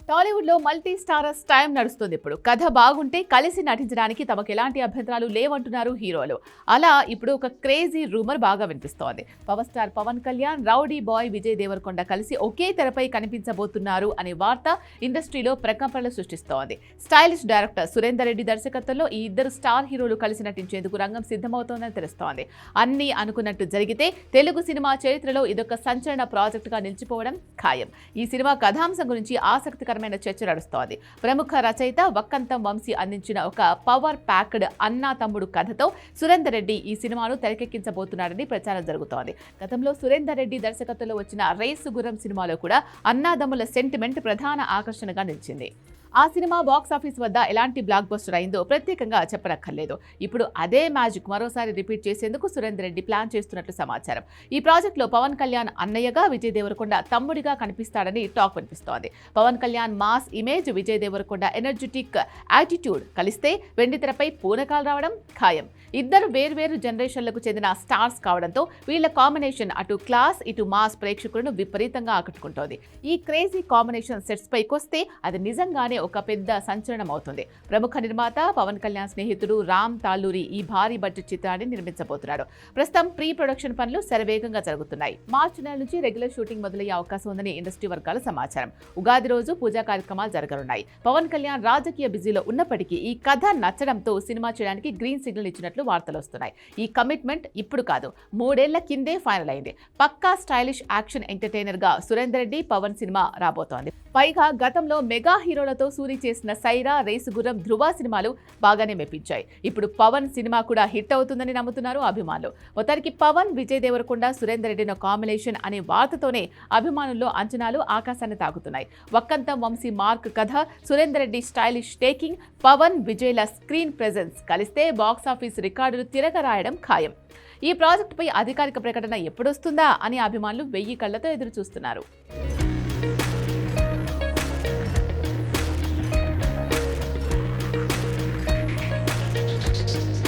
టాలీవుడ్ లో multi starrers time నడుస్తుంది. ఇప్పుడు కథ బాగుంటే కలిసి నటించడానికి తమకు ఎలాంటి అభ్యంతరాలు లేవంటున్నారు హీరోలు. అలా ఇప్పుడు ఒక క్రేజీ రూమర్ బాగా వినిపిస్తోంది. Power star Pawan Kalyan, rowdy boy Vijay Devarakonda కలిసి ఒకే తెరపై కనిపించబోతున్నారు అనే వార్త ఇండస్ట్రీలో ప్రకంపనలు సృష్టిస్తోంది. స్టైలిష్ డైరెక్టర్ సురేందర్ రెడ్డి దర్శకత్వంలో ఈ ఇద్దరు స్టార్ హీరోలు కలిసి నటించేందుకు రంగం సిద్ధమవుతోందని తెలుస్తోంది. అన్ని అనుకున్నట్టు జరిగితే తెలుగు సినిమా చరిత్రలో ఇదొక సంచలన ప్రాజెక్ట్ గా నిలిచిపోవడం ఖాయం. ఈ సినిమా కథాంశం గురించి ఆసక్తికరమైన చర్చ నడుస్తోంది. ప్రముఖ రచయిత వక్కంతం వంశీ అందించిన ఒక పవర్ ప్యాక్డ్ అన్నా తమ్ముడు కథతో సురేందర్ రెడ్డి ఈ సినిమాను తెరకెక్కించబోతున్నారని ప్రచారం జరుగుతోంది. గతంలో సురేందర్ రెడ్డి దర్శకత్వంలో వచ్చిన రేసు గుర్రం సినిమాలో కూడా అన్నాదమ్ముల సెంటిమెంట్ ప్రధాన ఆకర్షణగా నిలిచింది. ఆ సినిమా బాక్సాఫీస్ వద్ద ఎలాంటి బ్లాక్ బస్టర్ అయిందో ప్రత్యేకంగా చెప్పనక్కర్లేదు. ఇప్పుడు అదే మ్యాజిక్ మరోసారి రిపీట్ చేసేందుకు సురేందర్ రెడ్డి ప్లాన్ చేస్తున్నట్లు సమాచారం. ఈ ప్రాజెక్టులో పవన్ కళ్యాణ్ అన్నయ్యగా, విజయ్ దేవరకొండ తమ్ముడిగా కనిపిస్తాడని టాక్ వినిపిస్తోంది. Pawan Kalyan mass image, Vijay Devarakonda energetic attitude కలిస్తే వెండితెరపై పూనకాలు రావడం ఖాయం. ఇద్దరు వేర్వేరు జనరేషన్లకు చెందిన స్టార్స్ కావడంతో వీళ్ల కాంబినేషన్ అటు క్లాస్ ఇటు మాస్ ప్రేక్షకులను విపరీతంగా ఆకట్టుకుంటోంది. ఈ క్రేజీ కాంబినేషన్ సెట్స్ పైకొస్తే అది నిజంగానే ఒక పెద్ద సంచలనం అవుతుంది. ప్రముఖ నిర్మాత పవన్ కళ్యాణ్ స్నేహితుడు రామ్ తాలూరి ఈ భారీ బడ్జెట్ చిత్రాన్ని నిర్మించబోతున్నాడు. ప్రస్తుతం ప్రీ ప్రొడక్షన్ పనులు శరవేగంగా జరుగుతున్నాయి. మార్చి నెల నుంచి రెగ్యులర్ షూటింగ్ మొదలయ్యే అవకాశం ఉందని ఇండస్ట్రీ వర్గాల సమాచారం. ఉగాది రోజు పూజా కార్యక్రమాలు జరగనున్నాయి. పవన్ కళ్యాణ్ రాజకీయ బిజీలో ఉన్నప్పటికీ ఈ కథ నచ్చడంతో సినిమా చేయడానికి గ్రీన్ సిగ్నల్ ఇచ్చినట్లు వార్తలు వస్తున్నాయి. ఈ కమిట్మెంట్ ఇప్పుడు కాదు, 3 ఏళ్ల కిందే ఫైనల్ అయింది. పక్కా స్టైలిష్ యాక్షన్ ఎంటర్టైనర్ గా సురేందర్ రెడ్డి, పవన్ సినిమా రాబోతోంది. పైగా గతంలో మెగా హీరోలతో సూరి చేసిన సైరా, రేసు గుర్రం, ధృవ సినిమాలు బాగానే మెప్పించాయి. ఇప్పుడు పవన్ సినిమా కూడా హిట్ అవుతుందని నమ్ముతున్నారు అభిమానులు. మొత్తానికి పవన్, విజయ్ దేవరకొండ, సురేందర్ రెడ్డి కాంబినేషన్ అనే వార్తతోనే అభిమానుల్లో అంచనాలు ఆకాశాన్ని తాకుతున్నాయి. వక్కంతం వంశీ మార్క్ కథ, సురేందర్ రెడ్డి స్టైలిష్ టేకింగ్, పవన్, విజయ్ల స్క్రీన్ ప్రెజెన్స్ కలిస్తే బాక్సాఫీస్ రికార్డులు తిరగరాయడం ఖాయం. ఈ ప్రాజెక్టుపై అధికారిక ప్రకటన ఎప్పుడొస్తుందా అని అభిమానులు 1000 కళ్లతో ఎదురు చూస్తున్నారు.